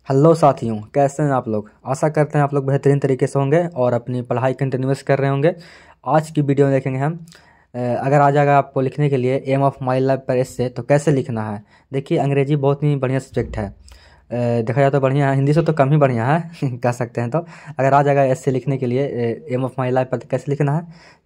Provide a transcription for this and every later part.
Hello साथियों, कैसे हैं आप लोग। आशा करते हैं आप लोग बेहतरीन तरीके से होंगे और अपनी पढ़ाई कंटिन्यूस कर रहे होंगे। आज की वीडियो में देखेंगे हम अगर आ जाएगा आपको लिखने के लिए एम ऑफ माई लाइफ पर एस्से तो कैसे लिखना है। देखिए, अंग्रेजी बहुत ही बढ़िया सब्जेक्ट है। देखा जाए तो बढ़िया है, हिंदी से तो कम ही बढ़िया है कह सकते हैं। तो अगर आ जाएगा एस्से लिखने के लिए एम ऑफ माई लाइफ पर तो कैसे लिखना है,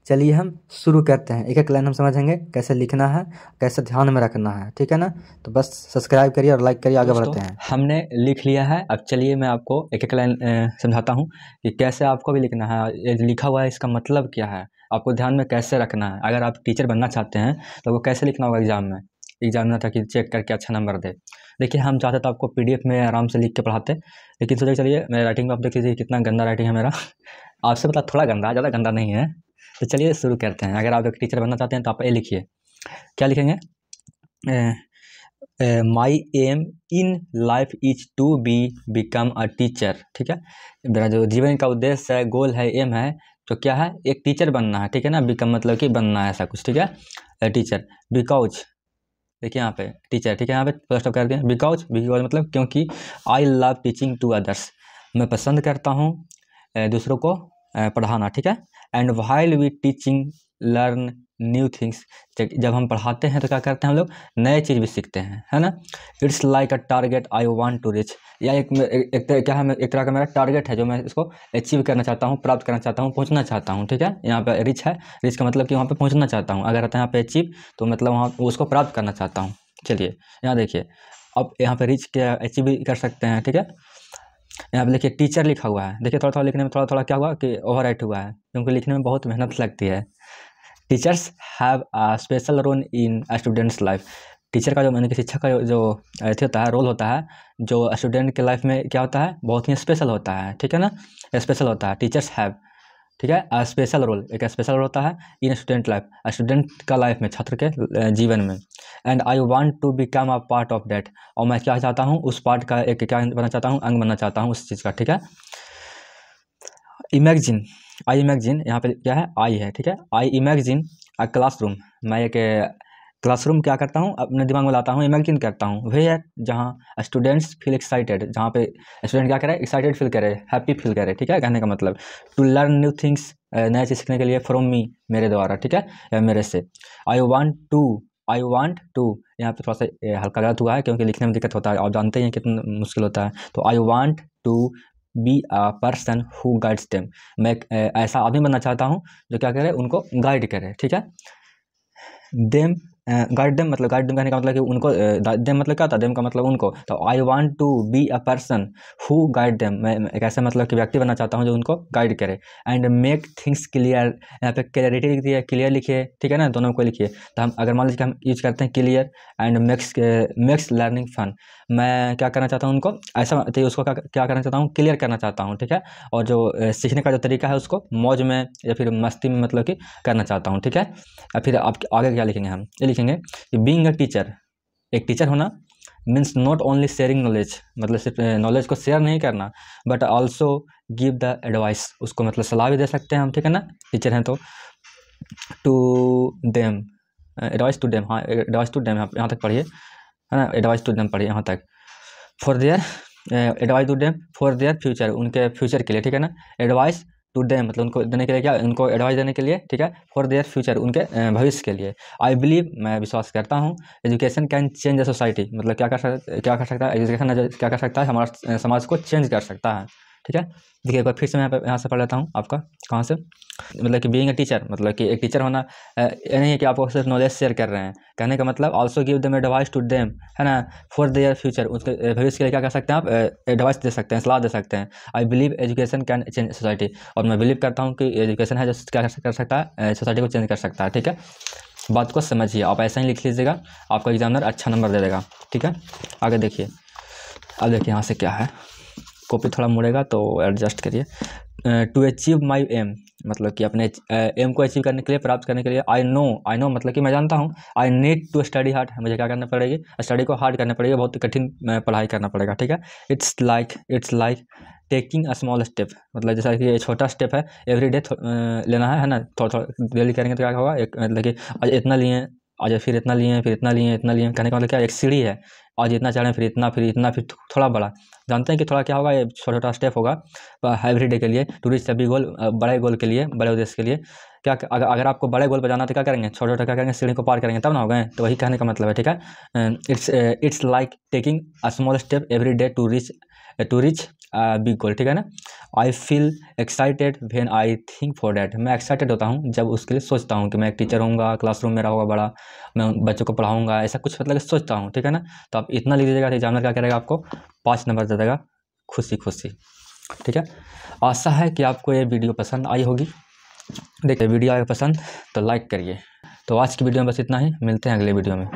चलिए हम शुरू करते हैं। एक एक लाइन हम समझेंगे कैसे लिखना है, कैसे ध्यान में रखना है, ठीक है ना। तो बस सब्सक्राइब करिए और लाइक करिए, आगे बढ़ते हैं। हमने लिख लिया है। अब चलिए मैं आपको एक एक लाइन समझाता हूँ कि कैसे आपको भी लिखना है। ये लिखा हुआ है, इसका मतलब क्या है, आपको ध्यान में कैसे रखना है। अगर आप टीचर बनना चाहते हैं तो वो कैसे लिखना होगा एग्जाम में ताकि चेक करके अच्छा नंबर दे। देखिए, हम चाहते तो आपको पीडीएफ में आराम से लिख के पढ़ाते, लेकिन सोचे चलिए मेरे राइटिंग में आप देख लीजिए कितना गंदा राइटिंग है मेरा आपसे पता थोड़ा गंदा, ज़्यादा गंदा नहीं है। तो चलिए शुरू करते हैं। अगर आप एक टीचर बनना चाहते हैं तो आप ये लिखिए। क्या लिखेंगे? My aim in life is to become a teacher. ठीक है, मेरा जो जीवन का उद्देश्य है, गोल है, एम है, तो क्या है, एक टीचर बनना है। ठीक है ना, बिकम मतलब कि बनना है, ऐसा कुछ। ठीक है, टीचर। बिकॉज, देखिए यहाँ पे टीचर, ठीक है, यहाँ पे फर्स्ट ऑफ कर दिया। बिकॉज मतलब क्योंकि I love teaching to others, मैं पसंद करता हूँ दूसरों को पढ़ाना। ठीक है, and while we teaching learn new things, जब हम पढ़ाते हैं तो क्या करते हैं हम लोग, नए चीज़ भी सीखते हैं, है ना। It's like a target I want to reach, या क्या है, एक तरह का मेरा टारगेट है जो मैं इसको अचीव करना चाहता हूँ, प्राप्त करना चाहता हूँ, पहुँचना चाहता हूँ। ठीक है, यहाँ पे रिच है, रिच का मतलब कि वहाँ पे पहुँचना चाहता हूँ। अगर आता है यहाँ पे अचीव तो मतलब वहाँ उसको प्राप्त करना चाहता हूँ। चलिए यहाँ देखिए, अब यहाँ पे रिच क्या अचीव भी कर सकते हैं। ठीक है, यहाँ पे देखिए टीचर लिखा हुआ है। देखिए थोड़ा थोड़ा लिखने में थोड़ा थोड़ा क्या हुआ कि ओवर राइट हुआ है, क्योंकि लिखने में बहुत मेहनत लगती है। Teachers have a special role in a students life, teacher का जो मैंने कि शिक्षक का जो अथी होता है, रोल होता है, जो स्टूडेंट के लाइफ में क्या होता है, बहुत ही स्पेशल होता है। ठीक है ना, स्पेशल होता है। टीचर्स हैव, ठीक है, अ स्पेशल रोल, एक स्पेशल रोल होता है इन स्टूडेंट लाइफ, स्टूडेंट का लाइफ में, छात्र के जीवन में। And I want to become a part of that, और मैं क्या चाहता हूँ, उस पार्ट का एक क्या बनना चाहता हूँ, अंग बनना चाहता हूँ उस चीज़ का। ठीक है, इमेजिन, आई इमेजिन, यहाँ पे क्या है, आई है। ठीक है, आई इमेजिन अ क्लासरूम, मैं एक क्लासरूम क्या करता हूँ, अपने दिमाग में लाता हूँ, इमेजिन करता हूँ, वही है जहाँ स्टूडेंट्स फील एक्साइटेड, जहाँ पे स्टूडेंट क्या करे, एक्साइटेड फील करे, हैप्पी फील करे। ठीक है, कहने का मतलब टू लर्न न्यू थिंग्स, नए चीज़ सीखने के लिए, फ्रॉम मी, मेरे द्वारा। ठीक है, या मेरे से। आई वांट टू, यहाँ पे थोड़ा सा हल्का गलत हुआ है क्योंकि लिखने में दिक्कत होता है, आप जानते हैं कितना मुश्किल होता है। तो I want to be a person who guides them, मैं एक ऐसा आदमी बनना चाहता हूँ जो क्या करे, उनको गाइड करे। ठीक है, देम, गाइड देम मतलब, गाइड देम कहने का मतलब कि उनको, देम मतलब क्या होता है, देम का मतलब उनको। तो I want to be a person who guide them, मैं एक ऐसा मतलब कि व्यक्ति बनना चाहता हूँ जो उनको गाइड करे। एंड मेक थिंग्स क्लियर, यहाँ पे क्लियरिटी लिख दिया, क्लियर लिखिए। ठीक है ना, दोनों को लिखिए। तो हम अगर मान लीजिए कि हम यूज करते हैं clear and makes learning fun, मैं क्या करना चाहता हूँ, उनको ऐसा, तो उसको क्या करना चाहता हूँ, क्लियर करना चाहता हूँ। ठीक है, और जो सीखने का जो तरीका है उसको मौज में या फिर मस्ती में मतलब कि करना चाहता हूँ। ठीक है, और फिर आप आगे क्या लिखेंगे, हम ये लिखेंगे कि बीइंग अ टीचर, एक टीचर होना means not only sharing knowledge, मतलब सिर्फ नॉलेज को शेयर नहीं करना, but also give the advice, उसको मतलब सलाह भी दे सकते हैं हम। ठीक है ना, टीचर हैं तो to them, advice to them, हाँ एडवाइस टू देम, यहाँ तक पढ़िए, है ना, एडवाइस टू देम पढ़िए यहाँ तक। For their, advice to them for their future, उनके फ्यूचर के लिए। ठीक है ना, एडवाइस टू देम मतलब उनको देने के लिए, क्या, उनको एडवाइस देने के लिए। ठीक है, फॉर देयर फ्यूचर, उनके भविष्य के लिए। आई बिलीव, मैं विश्वास करता हूँ, education can change the society, मतलब क्या कर सकता है एजुकेशन, क्या कर सकता है, हमारा समाज को चेंज कर सकता है। ठीक है, देखिए एक बार फिर से मैं यहाँ से पढ़ लेता हूँ आपका, कहाँ से, मतलब कि बीइंग अ टीचर मतलब कि एक टीचर होना, ये नहीं है कि आपको सिर्फ नॉलेज शेयर कर रहे हैं, कहने का मतलब also give them advice to them, है ना, फॉर देयर फ्यूचर, उसके भविष्य के लिए क्या कर सकते हैं आप, एडवाइस दे सकते हैं, सलाह दे सकते हैं। I believe education can change society, और मैं बिलीव करता हूँ कि एजुकेशन है जो क्या कर सकता है, सोसाइटी को चेंज कर सकता है। ठीक है, बात को समझिए, आप ऐसा ही लिख लीजिएगा, आपका एग्जामिनर अच्छा नंबर दे देगा। ठीक है, आगे देखिए। अब देखिए यहाँ से क्या है, कॉपी थोड़ा मुड़ेगा तो एडजस्ट करिए। टू अचीव माई एम, मतलब कि अपने एम को अचीव करने के लिए, प्राप्त करने के लिए। आई नो मतलब कि मैं जानता हूँ, I need to study hard, मुझे क्या करना पड़ेगी, स्टडी को हार्ड करना पड़ेगी, बहुत कठिन पढ़ाई करना पड़ेगा। ठीक है, it's like taking a small step, मतलब जैसा कि ये छोटा स्टेप है, एवरी डे लेना है ना, थोड़ा थोड़ा डेली करेंगे तो क्या होगा, एक मतलब कि आज इतना लिए, आज फिर इतना लिए, फिर इतना लिए, इतना लिए, कहने का मतलब क्या, एक सीढ़ी है। आज इतना चढ़ें, फिर इतना, फिर इतना, फिर थोड़ा बड़ा। जानते हैं कि थोड़ा क्या होगा, ये छोटा छोटा स्टेप होगा एवरी डे के लिए, टू रीच सभी गोल, बड़े गोल के लिए, बड़े उद्देश्य के लिए। क्या अगर आपको बड़े गोल पर जाना तो क्या करेंगे, छोटे छोटे क्या करेंगे, सीढ़ी को पार करेंगे, तब ना हो गए। तो वही कहने का मतलब है, ठीक है। It's like taking a small step every day to reach big goal, ठीक है ना। I feel excited when I think for that. मैं एक्साइटेड होता हूँ जब उसके लिए सोचता हूँ कि मैं एक टीचर होऊंगा, क्लासरूम मेरा होगा बड़ा, मैं बच्चों को पढ़ाऊंगा, ऐसा कुछ मतलब सोचता हूँ, ठीक है ना। तो आप इतना लिख दीजिएगा, एग्जामिनर क्या करेगा, आपको 5 नंबर दे देगा, खुशी खुशी, ठीक है। आशा है कि आपको ये वीडियो पसंद आई होगी। देखिए वीडियो आए पसंद तो लाइक करिए। तो आज की वीडियो में बस इतना ही, मिलते हैं अगले वीडियो में।